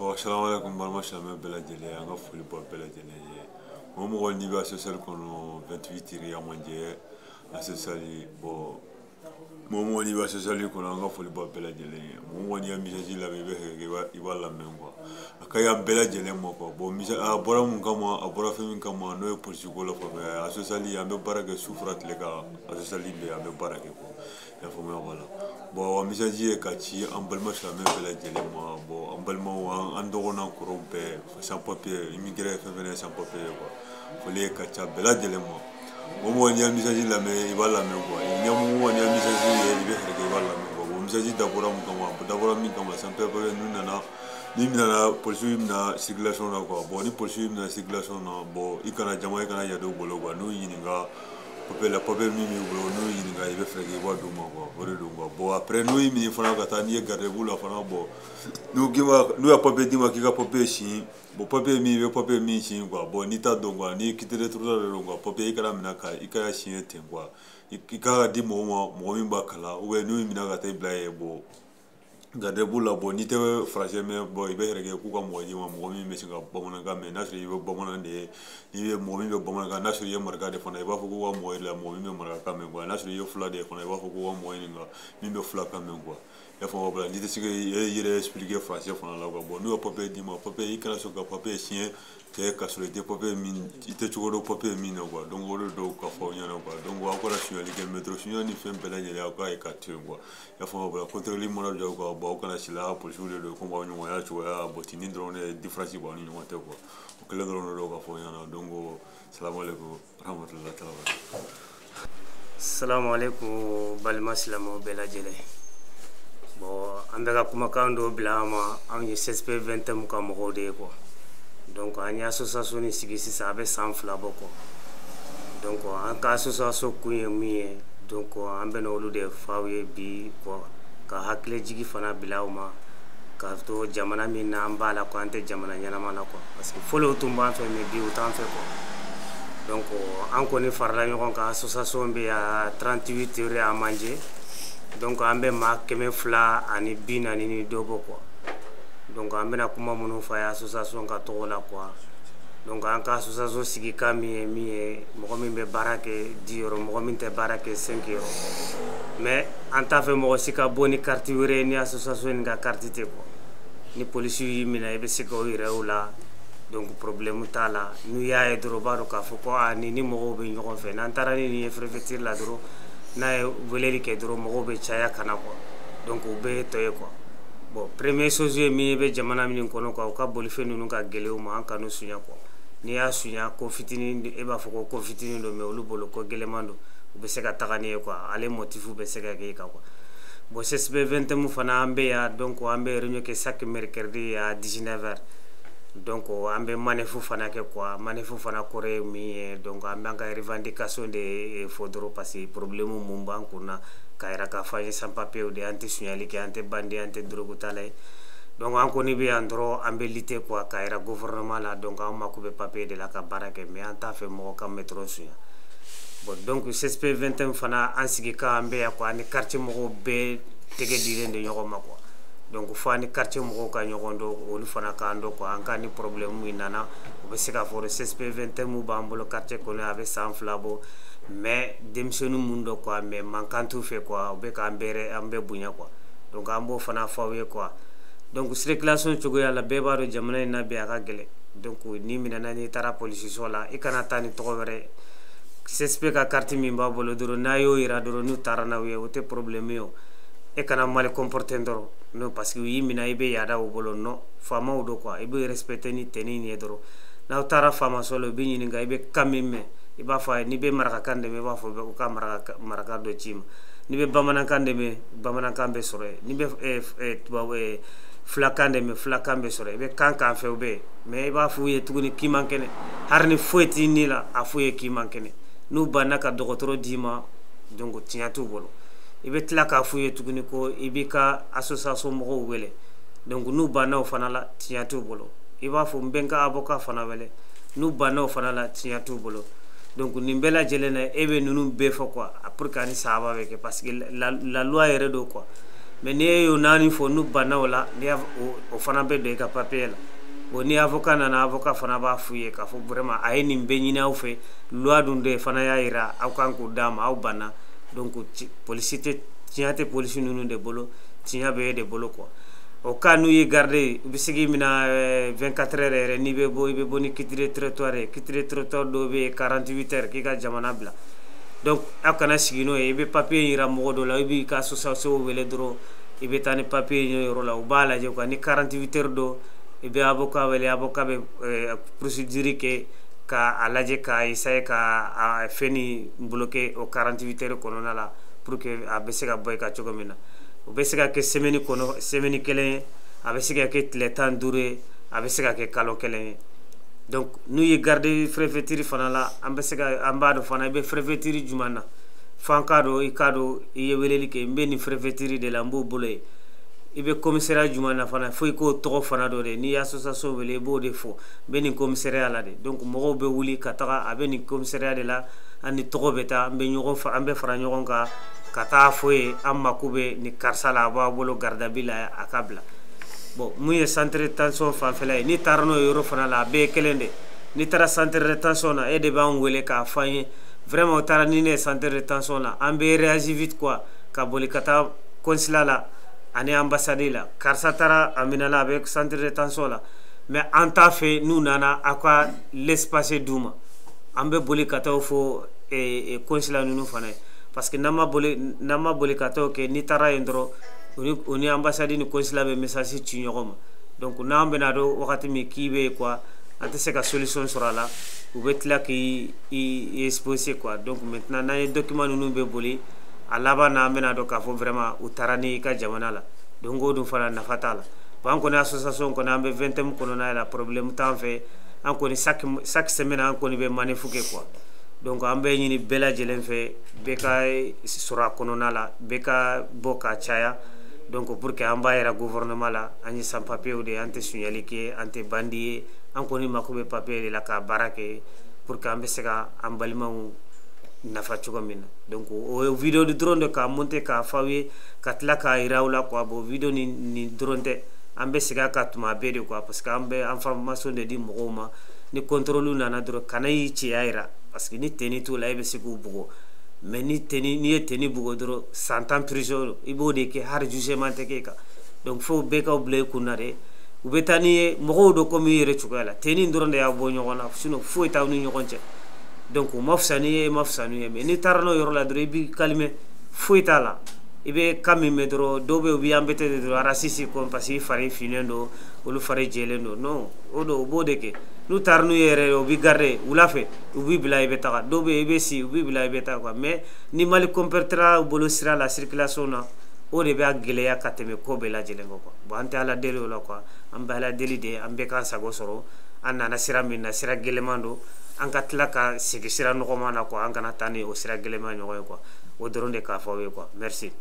Bon, salam alaikum, barma shame bela jele, anga fuli bo bela jele ye. Momo ni ba social kono 28 iri amanje, asosali bo. Momo ni ba social kono anga fuli bo bela jele ye. Momo ni amisa la bebe iba la mengo. Akaya bela jele moko, bo misa abora mun kama, abora femi kama no e polisi ko la fo be asosali ambe barake sufrat lega, asosali be ambe barake ko. Ya fo me wala. Bon wa misaji e kachi ambalma shame bela jele mo bo ambalma wa andogona kurompe sans papier immigré fevene sans papier quoi fole kacha bela jele mo ni misaji la me ibala me quoi nyamu ni misaji e ibe herke ibala me quoi misaji dabora mu kama dabora mi kama sans papier nunana ni mina polisi na circulation na quoi bon ni polisi na circulation na bo ikana jama ikana yado bolo quoi no yininga la papier mimi bolo no yininga ibe frege wa do mo quoi bon après nous il fana kata ni garder vous la fana bon nous a papier dima ki ka papier si bon papier mi si quoi bon ni ta donc ni quitter le trou de quoi papier ikara mina ka ikaya si ten quoi ikara di mo mi ba kala ou nous mina kata iblaye bon garder vous la bon ni te français mais bon ibe rege ku ka mo di mo mi me singa bomona ga me na sri ibe bomona de ni mo mi be bomona ga na sri ye marga de fana iba fu ku ka mo la mo mi me marga ka me quoi na sri ye fula de fana iba fu ku ka mo ni nga mi be fula ka me quoi ya fo bla ni te sige yere expliquer français fana la quoi bon nous papier di mo papier ikara so ka papier sien te ka sur des papier min ite chugo do papier min quoi donc o do ka fo nyana quoi donc wa ko la sur les métro sur ni fem bela nyele ka e ka tu quoi ya fo bla contrôler mo la do quoi bon kana sila pour jouer le combat ñu ya tu ya botini drone différence ba ñu mo te quoi ko le drone do ka fo nyana donc salam alaikum rahmatullahi ta'ala salam alaikum balma salamo bela jele bon andaka kuma kando blama amni CSP 20 mu ka mo de ko donc ani association ni sigi si sa be sans fla boko donc en ka association ku yemi donc ambe no lu de fawe bi ko ka hakle jigi fana bilawma ka to jamana min na ambala ko ante jamana nyana mala ko parce que folo tumba fe me bi utan fe ko donc an ko ni farla ñon ka association be ya 38 heures à manger donc ambe ma keme fla ani bina ni dobo ko donc ambe na kuma munu fa ya association ka to la quoi donc an ka association sigi kami mi mo min be barake 10 euro mo min te barake 5 euro mais en ta fe mo sika boni carte wure ni association nga carte te ko ni police yi mina be sika o irewla donc problème tala nu ya e dro baro ka fo ko ani ni mo be ñoko fe nan tarani ni préfecture la dro na e voleri ke dro mo be chaya kana ko donc be to e ko bon premier chose mi be jamana min kono ko ka boli fe nunu ka gelew ma an kanu sunya ko ni ya sunya ko fitini e ba fo ko fitini do me olu bolo ko gelemando be se ka tagani ko ale motifu be se ka ke ka ko bon CSP 20 mu fana ambe ya donc ambe réunion ke chaque mercredi à 19h donc ambe manefu fana ke quoi manefu fana kore mi donc ambe ka revendication de fodoro parce que problème mu ban kuna kaira ka faje sans papier de anti signali ke anti bandi anti drogue talay donc an ko ni be andro ambe lité quoi kaira gouvernement la donc am makube papier de la ka barake mais en ta fait mo ka metro suya bon donc CSP 21 fana ansigi ka ambe ya ko ani quartier mo be tege dirende ñoko mako donc fani quartier mo ka ñogondo wolu fana ka ando ko an ka ni problème mu nana be sika for CSP 21 mu bambolo quartier ko ne avec sans flabo mais demsenu mundo quoi mais mankantu fait quoi be ka ambere ambe bunya quoi donc ambo fana fawe quoi donc circulation chogo yalla bebaro jamana na be aka gele donc ni minana ni tara police sola ikana tani to were CSP ka carte mi mbabolo doro na yo ira doro nu tarana we wote problème yo e kana mal comporter ndoro no parce que yimina ibe yada o bolo no fama o do quoi ibe respecter ni teni ni doro na tara fama solo bi ni nga ibe kamime iba fa ni be maraka kande me ba fo be ko maraka do chim ni be bamana kande me bamana kambe sore ni be tubawe flakande me flakambe sore be kanka fe be me iba fu ye tuguni ki mankene harni foueti ni la afuye ki mankene nu banaka dokotoro dima donc tiatu bolo ibe tla ka fuye tuguni ko ibika association mo wele donc nu banaw fana la tiatu bolo iba fu mbenka avocat fana wele nu banaw fana la tiatu bolo donc nimbela jelena ebe nunu be fo quoi pour que ani saba avec parce que la loi est redo quoi mais ni yo nani fo nu banna wala ni o fana be do ka papier la bon ni avocat nana avocat fana ba fuye ka fo vraiment ay ni be ñina aw fe loi dunde fana ya ira aw kan ko dama aw banna donc policité tiate police nunu de bolo tinya be de bolo quoi o cas nous y garder bisigi mina 24 heures ni be boni kitire trottoir do be 48 heures ki ga jamana bla donc akana sigino e be papier ira mo do la bi ka so wele dro e be tani papier yoro la o bala je ko ni 48 heures do e be avocat be procédure ke ka alaje ka isaye ka feni bloquer o 48 heures kono na la pour que a be se ka boy ka chogomina o be se ka ke semaine kelen a be se ka ke le temps duré a be se ka ke kalo kelen donc nous y garder préfecture fana la ambe se ka ambado fana be préfecture jumana fankado ikado ye weleli ke mbe ni préfecture de lambo bolé ibe commissariat jumana fana foy ko to fana do de ni association wele bo de fo be ni commissariat la de donc mo be wuli katara abe ni commissariat de la ani to beta mbe nyogo fa ambe fara nyogo ka kata foye amma kube ni karsala ba bolo gardabila akabla bon muye centre de tension fa fele ni tarno yoro fana la be kelende ni tara centre de tension na e de ba wele ka fanye vraiment tara ni ne centre de tension la ambe réagir vite quoi ka boli kata consulat la ani ambassade la karsa tara amina la avec centre de tension la mais en ta fait nous nana akwa l'espace duma ambe boli kata fo e consulat nous fana parce que nama boli kato ke ni tara yendro oni ambassade ni consulat be message ci ñogoma donc na ambena do wakati mi kibe quoi ante se ka solution sera là ou betla ki exposer quoi donc maintenant na document nous be boli alaba na ambena do ka fo vraiment utarani ka jamana la donc do fala na fatala ban ko na association ko na ambe 20 ko na la problème tant fait en ko ni chaque semaine en ko ni be manifuke quoi donc ambe ñini bela jelen fe beka sura konona la beka boka chaya donc pour que amba era gouvernement la ani sans papier ou de ante signali ke ante bandi ankoni makobe papier de la ka barake pour que ambe sega ambalima nafa chugomina donc o video de drone de ka monter ka fawe katla ka irawla quoi bo video ni drone te ambe sega ka tuma be de quoi parce que ambe information de di mogoma ni contrôle nana dro kanay ci ayra parce que ni teni tout la ibe siku bugo mais ni teni bugo dro 100 ans prison ibo de ke har jugement te ke ka donc faut be ka oblé kunare ubetani mo do ko mi yere chukala teni ndoro nda ya bo nyogona sino fo taw ni nyogonche donc mafsani mais ni tarno yoro la dro bi kalme fo itala ibe kami medro dobe ubi ambete de dro rasisi ko pasi fare finendo olu fare jelendo non odo bode ke nu tarnu yere ubi garre ulafe ubi bila ibe ta dobe ibe si ubi bila ibe ta quoi mais ni mali comportera bolo sira la circulation na o de be agele ya kateme ko be la jelengo quoi bo ante ala deli wala quoi amba ala deli de ambe ka sago soro anna na sira min na sira gelemando an ka tila ka sigi sira nɔgɔma na quoi an kana tani o sira gelema ɲɔgɔn ye quoi o dɔrɔn de k'a fɔ aw ye quoi merci